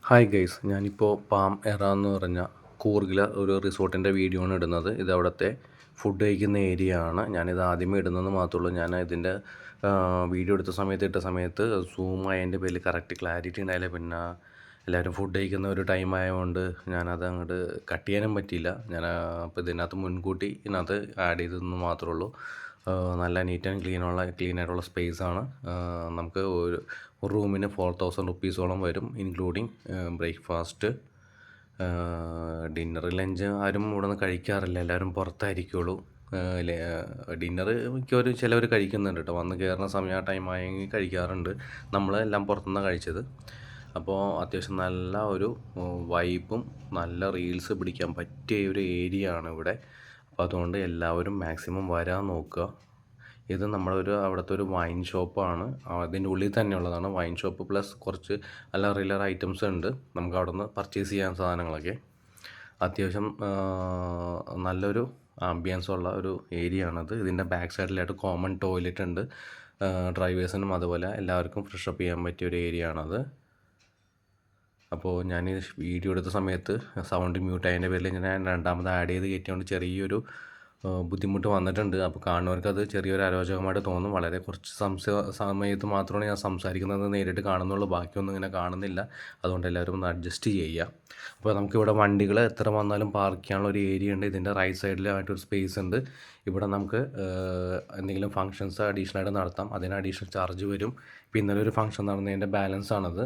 Hi guys, ഞാനിപ്പോൾ palm എറ എന്ന് പറഞ്ഞ കൂർഗിലെ ഒരു റിസോർട്ടിൻ്റെ വീഡിയോ ആണ് ഇടുന്നത്. ഇത് അവിടുത്തെ ഫുഡ് കഴിക്കുന്ന ഏരിയ ആണ്. ഞാനിത് ആദ്യമേ ഇടുന്നതെന്ന് മാത്രമേ ഉള്ളൂ. ഞാൻ ഇതിൻ്റെ വീഡിയോ എടുത്ത സമയത്ത് സൂമായതിൻ്റെ പേരിൽ കറക്റ്റ് ക്ലാരിറ്റി ഉണ്ടായില്ല. പിന്നെ എല്ലാവരും ഫുഡ് കഴിക്കുന്ന ഒരു ടൈം ആയതുകൊണ്ട് ഞാനത് അങ്ങോട്ട് കട്ട് ചെയ്യാനും പറ്റിയില്ല. അപ്പോൾ ഇതിനകത്ത് മുൻകൂട്ടി ഇതിനകത്ത് ആഡ് ചെയ്തതെന്ന് മാത്രമേ ഉള്ളൂ. നല്ല നീറ്റ് ആൻഡ് ക്ലീൻ ആയിട്ടുള്ള സ്പേസാണ്. നമുക്ക് ഒരു റൂമിന് 4000 റുപ്പീസോളം വരും, ഇൻക്ലൂഡിങ് ബ്രേക്ക്ഫാസ്റ്റ്, ഡിന്നർ, ലഞ്ച്. ആരും ഇവിടെ നിന്ന് കഴിക്കാറില്ല, എല്ലാവരും പുറത്തായിരിക്കുള്ളൂ. ഡിന്നർ മിക്കവരും ചിലവർ കഴിക്കുന്നുണ്ട് കേട്ടോ. വന്ന് കയറുന്ന സമയം ആ ടൈം ആയെങ്കിൽ കഴിക്കാറുണ്ട്. നമ്മളെല്ലാം പുറത്തുനിന്നാണ് കഴിച്ചത്. അപ്പോൾ അത്യാവശ്യം നല്ല ഒരു വൈബും നല്ല റീൽസ് പിടിക്കാൻ പറ്റിയ ഒരു ഏരിയ ആണ് ഇവിടെ. അപ്പോൾ അതുകൊണ്ട് എല്ലാവരും മാക്സിമം വരാൻ നോക്കുക. ഇത് നമ്മുടെ അവിടുത്തെ ഒരു വൈൻ ഷോപ്പാണ്. അതിൻ്റെ ഉള്ളിൽ തന്നെയുള്ളതാണ് വൈൻ ഷോപ്പ്. പ്ലസ് കുറച്ച് റിയലർ ഐറ്റംസ് ഉണ്ട്. നമുക്ക് അവിടെ നിന്ന് പർച്ചേസ് ചെയ്യാൻ സാധനങ്ങളൊക്കെ. അത്യാവശ്യം നല്ലൊരു ആംബിയൻസ് ഉള്ള ഒരു ഏരിയ ആണത്. ഇതിൻ്റെ ബാക്ക് സൈഡിലായിട്ട് കോമൺ ടോയ്ലറ്റ് ഉണ്ട്. ഡ്രൈവേഴ്സിനും അതുപോലെ എല്ലാവർക്കും ഫ്രഷപ്പ് ചെയ്യാൻ പറ്റിയ ഒരു ഏരിയ ആണത്. അപ്പോൾ ഞാൻ ഈ വീഡിയോ എടുത്ത സമയത്ത് സൗണ്ട് മ്യൂട്ട് ആയതിൻ്റെ പേരിൽ ഞാൻ രണ്ടാമത് ആഡ് ചെയ്ത് കയറ്റിയതുകൊണ്ട് ചെറിയൊരു ബുദ്ധിമുട്ട് വന്നിട്ടുണ്ട്. അപ്പോൾ കാണുന്നവർക്ക് അത് ചെറിയൊരു അരോചകമായിട്ട് തോന്നും. വളരെ കുറച്ച് സമയത്ത് മാത്രമാണ് ഞാൻ സംസാരിക്കുന്നത് നേരിട്ട് കാണുന്നുള്ളൂ. ബാക്കിയൊന്നും ഇങ്ങനെ കാണുന്നില്ല. അതുകൊണ്ട് എല്ലാവരും ഒന്ന് അഡ്ജസ്റ്റ് ചെയ്യുക. അപ്പോൾ നമുക്കിവിടെ വണ്ടികൾ എത്ര വന്നാലും പാർക്ക് ചെയ്യാനുള്ള ഒരു ഏരിയ ഉണ്ട്. ഇതിൻ്റെ റൈറ്റ് സൈഡിലായിട്ടൊരു സ്പേസ് ഉണ്ട്. ഇവിടെ നമുക്ക് എന്തെങ്കിലും ഫങ്ഷൻസ് അഡീഷണലായിട്ട് നടത്താം. അതിന് അഡീഷണൽ ചാർജ് വരും. ഇപ്പോൾ ഇന്നലെ ഒരു ഫങ്ഷൻ നടന്നതിൻ്റെ ബാലൻസ് ആണത്.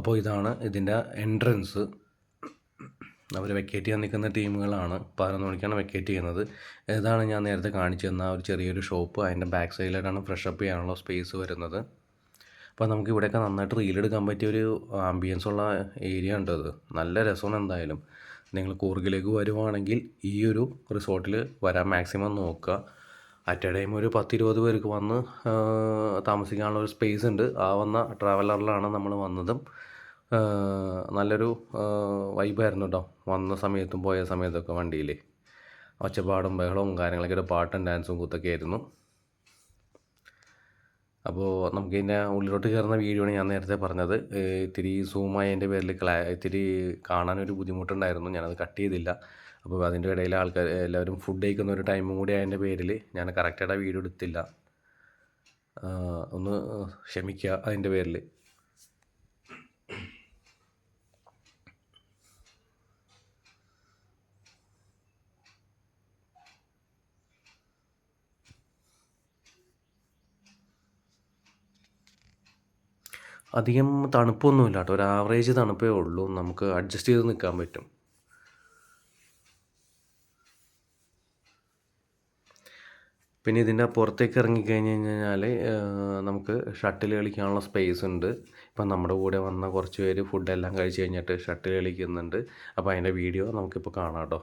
അപ്പോൾ ഇതാണ് ഇതിൻ്റെ എൻട്രൻസ്. അവർ വെക്കേറ്റ് ചെയ്യാൻ നിൽക്കുന്ന ടീമുകളാണ്. 11 മണിക്കാണ് വെക്കേറ്റ് ചെയ്യുന്നത്. ഇതാണ് ഞാൻ നേരത്തെ കാണിച്ചു തന്ന ഒരു ചെറിയൊരു ഷോപ്പ്. അതിൻ്റെ ബാക്ക് സൈഡിലായിട്ടാണ് ഫ്രഷപ്പ് ചെയ്യാനുള്ള സ്പേസ് വരുന്നത്. അപ്പോൾ നമുക്ക് ഇവിടെയൊക്കെ നന്നായിട്ട് റീലെടുക്കാൻ പറ്റിയൊരു ആംബിയൻസ് ഉള്ള ഏരിയ ഉണ്ട്. അത് നല്ല രസമാണ്. എന്തായാലും നിങ്ങൾ കൂർഗിലേക്ക് വരുവാണെങ്കിൽ ഈ ഒരു റിസോർട്ടിൽ വരാൻ മാക്സിമം നോക്കുക. അറ്റ് എ ടൈം ഒരു 10-20 പേർക്ക് വന്ന് താമസിക്കാനുള്ള ഒരു സ്പേസ് ഉണ്ട്. ആ വന്ന ട്രാവലറിലാണ് നമ്മൾ വന്നതും. നല്ലൊരു വൈബായിരുന്നു കേട്ടോ. വന്ന സമയത്തും പോയ സമയത്തൊക്കെ വണ്ടിയിൽ ഒച്ചപ്പാടും ബഹളവും കാര്യങ്ങളൊക്കെ, ഒരു പാട്ടും ഡാൻസും കൂത്തൊക്കെ ആയിരുന്നു. അപ്പോൾ നമുക്ക് ഇതിൻ്റെ ഉള്ളിലോട്ട് കയറുന്ന വീഡിയോ ആണ് ഞാൻ നേരത്തെ പറഞ്ഞത്. ഇത്തിരി സൂമായതിൻ്റെ പേരിൽ ഇത്തിരി കാണാനൊരു ബുദ്ധിമുട്ടുണ്ടായിരുന്നു. ഞാനത് കട്ട് ചെയ്തില്ല. അപ്പോൾ അതിൻ്റെ ഇടയിൽ ആൾക്കാർ എല്ലാവരും ഫുഡ് കഴിക്കുന്ന ഒരു ടൈമും കൂടി ആയതിൻ്റെ പേരിൽ ഞാൻ കറക്റ്റായിട്ട് വീഡിയോ എടുത്തില്ല. ഒന്ന് ക്ഷമിക്കുക അതിൻ്റെ പേരിൽ. അധികം തണുപ്പൊന്നുമില്ല കേട്ടോ. ഒരു ആവറേജ് തണുപ്പേ ഉള്ളൂ. നമുക്ക് അഡ്ജസ്റ്റ് ചെയ്ത് നിൽക്കാൻ പറ്റും. പിന്നെ ഇതിൻ്റെ പുറത്തേക്ക് ഇറങ്ങിക്കഴിഞ്ഞ് കഴിഞ്ഞാൽ നമുക്ക് ഷട്ടിൽ കളിക്കാനുള്ള സ്പേസ് ഉണ്ട്. ഇപ്പം നമ്മുടെ കൂടെ വന്ന കുറച്ച് പേര് ഫുഡെല്ലാം കഴിച്ച് കഴിഞ്ഞിട്ട് ഷട്ടിൽ കളിക്കുന്നുണ്ട്. അപ്പോൾ അതിൻ്റെ വീഡിയോ നമുക്കിപ്പോൾ കാണാം കേട്ടോ.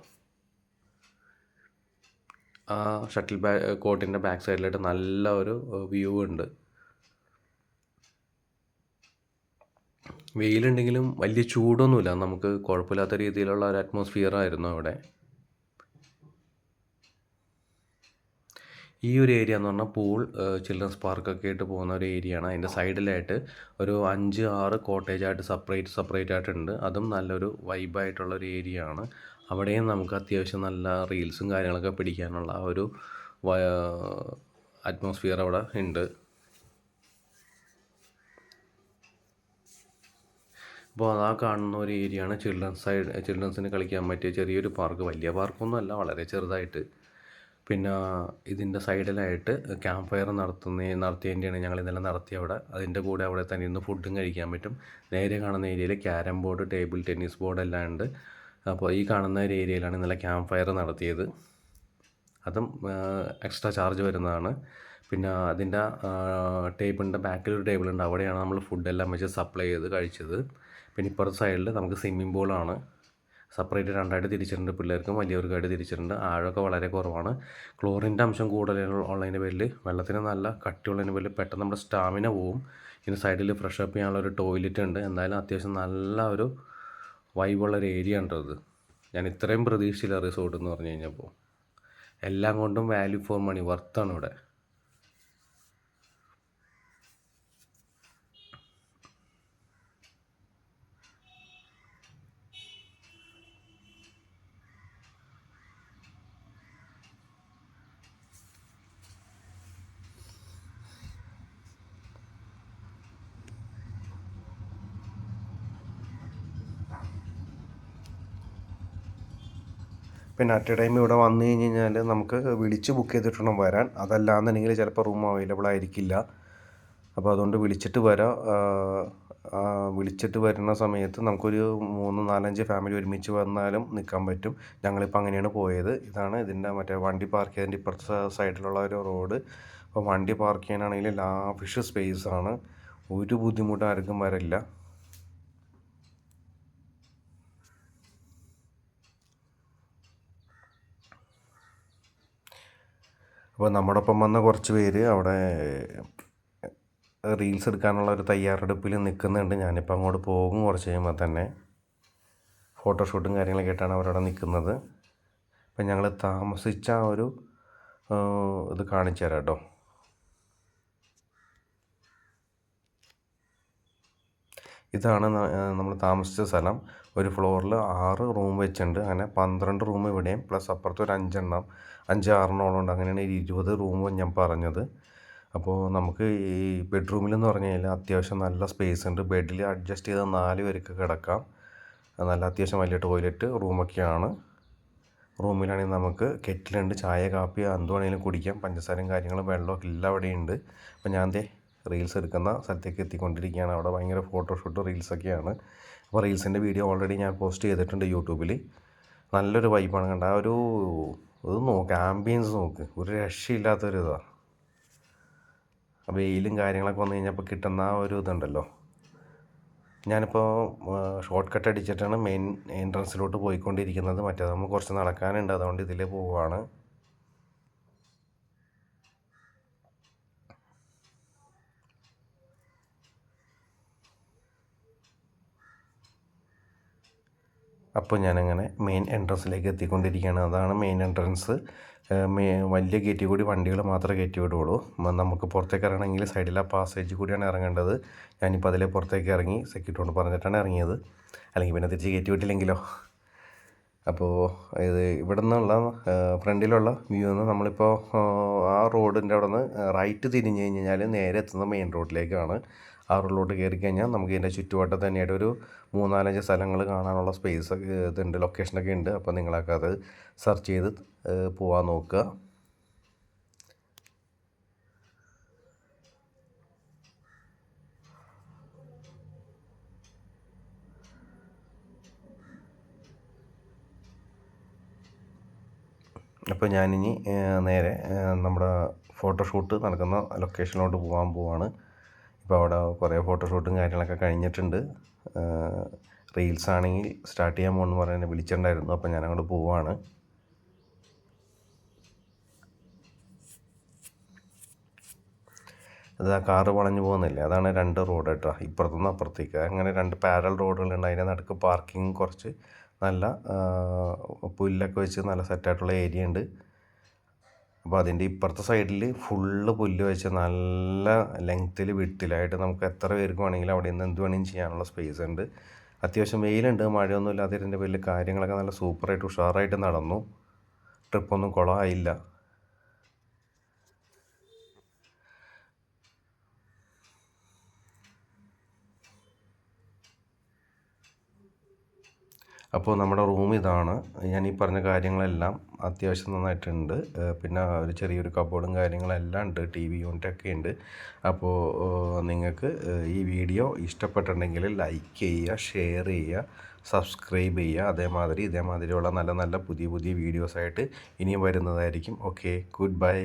ആ ഷട്ടിൽ കോർട്ടിൻ്റെ ബാക്ക് സൈഡിലായിട്ട് നല്ല ഒരു വ്യൂ ഉണ്ട്. വെയിലുണ്ടെങ്കിലും വലിയ ചൂടൊന്നുമില്ല. നമുക്ക് കുഴപ്പമില്ലാത്ത രീതിയിലുള്ള ഒരു അറ്റ്മോസ്ഫിയർ ആയിരുന്നു അവിടെ. ഈ ഒരു ഏരിയ എന്ന് പറഞ്ഞാൽ പൂൾ, ചിൽഡ്രൻസ് പാർക്കൊക്കെ ആയിട്ട് പോകുന്ന ഒരു ഏരിയ ആണ്. അതിൻ്റെ സൈഡിലായിട്ട് ഒരു 5-6 കോട്ടേജായിട്ട് സെപ്പറേറ്റ് ആയിട്ടുണ്ട്. അതും നല്ലൊരു വൈബായിട്ടുള്ളൊരു ഏരിയ ആണ്. അവിടെയും നമുക്ക് അത്യാവശ്യം നല്ല റീൽസും കാര്യങ്ങളൊക്കെ പിടിക്കാനുള്ള ഒരു അറ്റ്മോസ്ഫിയർ അവിടെ ഉണ്ട്. അപ്പോൾ അതാ കാണുന്ന ഒരു ഏരിയ ആണ് ചിൽഡ്രൻസിന് കളിക്കാൻ പറ്റിയ ചെറിയൊരു പാർക്ക്. വലിയ പാർക്കൊന്നുമല്ല, വളരെ ചെറുതായിട്ട്. പിന്നെ ഇതിൻ്റെ സൈഡിലായിട്ട് ക്യാമ്പ് ഫയർ നടത്തിയതിൻ്റെയാണ് ഞങ്ങൾ ഇന്നലെ നടത്തിയ അവിടെ. അതിൻ്റെ കൂടെ അവിടെ തന്നെ ഇന്ന് ഫുഡും കഴിക്കാൻ പറ്റും. നേരെ കാണുന്ന ഏരിയയിൽ carrom board, table tennis board എല്ലാം ഉണ്ട്. അപ്പോൾ ഈ കാണുന്ന ഒരു ഏരിയയിലാണ് ഇന്നലെ ക്യാമ്പ് ഫയർ നടത്തിയത്. അതും എക്സ്ട്രാ ചാർജ് വരുന്നതാണ്. പിന്നെ അതിൻ്റെ ടേബിളിൻ്റെ ബാക്കിലൊരു ടേബിളുണ്ട്. അവിടെയാണ് നമ്മൾ ഫുഡെല്ലാം വെച്ച് സപ്ലൈ ചെയ്ത് കഴിച്ചത്. പിന്നെ ഇപ്പുറത്തെ സൈഡിൽ നമുക്ക് സ്വിമ്മിംഗ് പൂളാണ്. സെപ്പറേറ്റ് രണ്ടായിട്ട് തിരിച്ചിട്ടുണ്ട്. പിള്ളേർക്കും വലിയവർക്കായിട്ട് തിരിച്ചിട്ടുണ്ട്. ആഴമൊക്കെ വളരെ കുറവാണ്. ക്ലോറിൻ്റെ അംശം കൂടുതലുള്ളതിൻ്റെ പേരിൽ, വെള്ളത്തിന് നല്ല കട്ടിയുള്ളതിൻ്റെ പേരിൽ പെട്ടെന്ന് നമ്മുടെ സ്റ്റാമിന പോവും. ഇതിന് സൈഡിൽ ഫ്രഷപ്പ് ചെയ്യാനുള്ള ഒരു ടോയ്ലറ്റ് ഉണ്ട്. എന്തായാലും അത്യാവശ്യം നല്ല ഒരു വൈബുള്ളൊരു ഏരിയ ഉണ്ട് അത്. ഞാൻ ഇത്രയും പ്രതീക്ഷിച്ചില്ല റിസോർട്ട് എന്ന് പറഞ്ഞു കഴിഞ്ഞപ്പോൾ. എല്ലാം കൊണ്ടും വാല്യൂ ഫോർ മണി, വർത്താണ് ഇവിടെ. പിന്നെ അറ്റ് എ ടൈം ഇവിടെ വന്നു കഴിഞ്ഞ് കഴിഞ്ഞാൽ നമുക്ക് വിളിച്ച് ബുക്ക് ചെയ്തിട്ടുണം വരാൻ. അതല്ലാന്നുണ്ടെങ്കിൽ ചിലപ്പോൾ റൂം അവൈലബിൾ ആയിരിക്കില്ല. അപ്പോൾ അതുകൊണ്ട് വിളിച്ചിട്ട് വരാം. വിളിച്ചിട്ട് വരുന്ന സമയത്ത് നമുക്കൊരു 3-4-5 ഫാമിലി ഒരുമിച്ച് വന്നാലും നിൽക്കാൻ പറ്റും. ഞങ്ങളിപ്പോൾ അങ്ങനെയാണ് പോയത്. ഇതാണ് ഇതിൻ്റെ മറ്റേ വണ്ടി പാർക്ക് ചെയ്തതിൻ്റെ ഇപ്പുറത്തെ സൈഡിലുള്ള ഒരു റോഡ്. അപ്പോൾ വണ്ടി പാർക്ക് ചെയ്യാനാണെങ്കിൽ ലാവിഷ് സ്പേസാണ്. ഒരു ബുദ്ധിമുട്ട് ആർക്കും വരില്ല. അപ്പോൾ നമ്മുടെ ഒപ്പം വന്ന കുറച്ച് പേര് അവിടെ റീൽസ് എടുക്കാനുള്ള ഒരു തയ്യാറെടുപ്പിൽ നിൽക്കുന്നുണ്ട്. ഞാനിപ്പോൾ അങ്ങോട്ട് പോകും കുറച്ച് കഴിയുമ്പോൾ തന്നെ. ഫോട്ടോഷൂട്ടും കാര്യങ്ങളൊക്കെ ആയിട്ടാണ് അവരവിടെ നിൽക്കുന്നത്. അപ്പം ഞങ്ങൾ താമസിച്ച ഒരു ഇത് കാണിച്ചു തരാം കേട്ടോ. ഇതാണ് നമ്മൾ താമസിച്ച സ്ഥലം. ഒരു ഫ്ലോറിൽ 6 റൂം വെച്ചിട്ടുണ്ട്. അങ്ങനെ 12 റൂം ഇവിടെയും പ്ലസ് അപ്പുറത്ത് ഒരു 5-6 ഉണ്ട്. അങ്ങനെയാണ് 20 റൂം ഞാൻ പറഞ്ഞത്. അപ്പോൾ നമുക്ക് ഈ ബെഡ്റൂമിലെന്ന് പറഞ്ഞു കഴിഞ്ഞാൽ അത്യാവശ്യം നല്ല സ്പേസ് ഉണ്ട്. ബെഡിൽ അഡ്ജസ്റ്റ് ചെയ്ത് 4 പേർക്ക് കിടക്കാം. നല്ല അത്യാവശ്യം വലിയ ടോയ്ലറ്റ് റൂമൊക്കെയാണ്. റൂമിലാണെങ്കിൽ നമുക്ക് കെറ്റിലുണ്ട്. ചായ കാപ്പി എന്ത് വേണമെങ്കിലും കുടിക്കാം. പഞ്ചസാരയും കാര്യങ്ങളും വെള്ളമൊക്കെ എല്ലാം അവിടെയുണ്ട്. അപ്പോൾ ഞാൻ റീൽസ് എടുക്കുന്ന സ്ഥലത്തേക്ക് എത്തിക്കൊണ്ടിരിക്കുകയാണ്. അവിടെ ഭയങ്കര ഫോട്ടോഷൂട്ട് റീൽസൊക്കെയാണ്. അപ്പോൾ റീൽസിൻ്റെ വീഡിയോ ഓൾറെഡി ഞാൻ പോസ്റ്റ് ചെയ്തിട്ടുണ്ട് യൂട്യൂബിൽ. നല്ലൊരു വൈബാണ്. കണ്ട ആ ഒരു ഇത് നോക്ക്, ആംബിയൻസ് നോക്ക്, ഒരു രക്ഷയില്ലാത്തൊരു ഇതാണ്. വെയിലും കാര്യങ്ങളൊക്കെ വന്നു കഴിഞ്ഞപ്പോൾ കിട്ടുന്ന ആ ഒരു ഇതുണ്ടല്ലോ. ഞാനിപ്പോൾ ഷോർട്ട് കട്ട് അടിച്ചിട്ടാണ് മെയിൻ എൻട്രൻസിലോട്ട് പോയിക്കൊണ്ടിരിക്കുന്നത്. മറ്റേത് നമ്മൾ കുറച്ച് നടക്കാനുണ്ട്, അതുകൊണ്ട് ഇതിലേ പോവുകയാണ്. അപ്പോൾ ഞാനങ്ങനെ മെയിൻ എൻട്രൻസിലേക്ക് എത്തിക്കൊണ്ടിരിക്കുകയാണ്. അതാണ് മെയിൻ എൻട്രൻസ്. വലിയ ഗേറ്റിൽ കൂടി വണ്ടികൾ മാത്രമേ കയറ്റി വിടുകയുള്ളൂ. നമുക്ക് പുറത്തേക്ക് ഇറങ്ങണമെങ്കിൽ സൈഡിലെ പാസേജ് കൂടിയാണ് ഇറങ്ങേണ്ടത്. ഞാനിപ്പോൾ അതിലെ പുറത്തേക്ക് ഇറങ്ങി. സെക്യൂരിറ്റിയോട് പറഞ്ഞിട്ടാണ് ഇറങ്ങിയത്. അല്ലെങ്കിൽ പിന്നെ തിരിച്ച് കയറ്റി വിട്ടില്ലെങ്കിലോ. അപ്പോൾ ഇത് ഇവിടെ നിന്നുള്ള ഫ്രണ്ടിലുള്ള വ്യൂ നിന്ന് നമ്മളിപ്പോൾ ആ റോഡിൻ്റെ അവിടെ നിന്ന് റൈറ്റ് തിരിഞ്ഞ് കഴിഞ്ഞാൽ നേരെ എത്തുന്നത് മെയിൻ റോഡിലേക്കാണ്. ആ റോഡിലോട്ട് കയറി കഴിഞ്ഞാൽ നമുക്ക് ഇതിൻ്റെ ചുറ്റുവട്ടത്ത് തന്നെയായിട്ട് ഒരു 3-4 സ്ഥലങ്ങൾ കാണാനുള്ള സ്പേസ് ഇതുണ്ട്, ലൊക്കേഷനൊക്കെ ഉണ്ട്. അപ്പോൾ നിങ്ങളൊക്കെ അത് സെർച്ച് ചെയ്ത് പോകാൻ നോക്കുക. അപ്പോൾ ഞാനിനി നേരെ നമ്മുടെ ഫോട്ടോഷൂട്ട് നടക്കുന്ന ലൊക്കേഷനിലോട്ട് പോകാൻ പോവാണ്. ഇപ്പോൾ അവിടെ കുറേ ഫോട്ടോഷൂട്ടും കാര്യങ്ങളൊക്കെ കഴിഞ്ഞിട്ടുണ്ട്. റീൽസ് ആണെങ്കിൽ സ്റ്റാർട്ട് ചെയ്യാൻ പോകുമെന്ന് പറഞ്ഞ് എന്നെ വിളിച്ചിട്ടുണ്ടായിരുന്നു. അപ്പോൾ ഞാൻ അങ്ങോട്ട് പോവാണ്. അത് ആ കാറ് വളഞ്ഞു പോകുന്നില്ലേ, അതാണ് 2 റോഡ് കേട്ടോ, ഇപ്പുറത്തുനിന്ന് അപ്പുറത്തേക്ക്. അങ്ങനെ 2 പാരൽ റോഡുകളുണ്ട്. അതിൻ്റെ നടുക്ക് പാർക്കിംഗ് കുറച്ച് നല്ല പുല്ലൊക്കെ വെച്ച് നല്ല സെറ്റായിട്ടുള്ള ഏരിയ ഉണ്ട്. അപ്പോൾ അതിൻ്റെ ഇപ്പുറത്തെ സൈഡിൽ ഫുള്ള് പുല്ല് വെച്ച് നല്ല ലെങ്ത്തിൽ വിട്ടിലായിട്ട് നമുക്ക് എത്ര പേർക്ക് വേണമെങ്കിലും അവിടെ നിന്ന് എന്ത് വേണമെങ്കിലും ചെയ്യാനുള്ള സ്പേസ് ഉണ്ട്. അത്യാവശ്യം വെയിലുണ്ട്, മഴയൊന്നും ഇല്ലാതെ ഇതിൻ്റെ വലിയ കാര്യങ്ങളൊക്കെ നല്ല സൂപ്പറായിട്ട് ഉഷാറായിട്ട് നടന്നു. ട്രിപ്പൊന്നും കുളമായില്ല. അപ്പോൾ നമ്മുടെ റൂം ഇതാണ്. ഞാൻ ഈ പറഞ്ഞ കാര്യങ്ങളെല്ലാം അത്യാവശ്യം നന്നായിട്ടുണ്ട്. പിന്നെ ഒരു ചെറിയൊരു കബോർഡും കാര്യങ്ങളെല്ലാം ഉണ്ട്. TV യൂണിറ്റൊക്കെ ഉണ്ട്. അപ്പോൾ നിങ്ങൾക്ക് ഈ വീഡിയോ ഇഷ്ടപ്പെട്ടിട്ടുണ്ടെങ്കിൽ ലൈക്ക് ചെയ്യുക, ഷെയർ ചെയ്യുക, സബ്സ്ക്രൈബ് ചെയ്യുക. ഇതേമാതിരിയുള്ള നല്ല നല്ല പുതിയ പുതിയ വീഡിയോസായിട്ട് ഇനിയും വരുന്നതായിരിക്കും. Okay, good bye.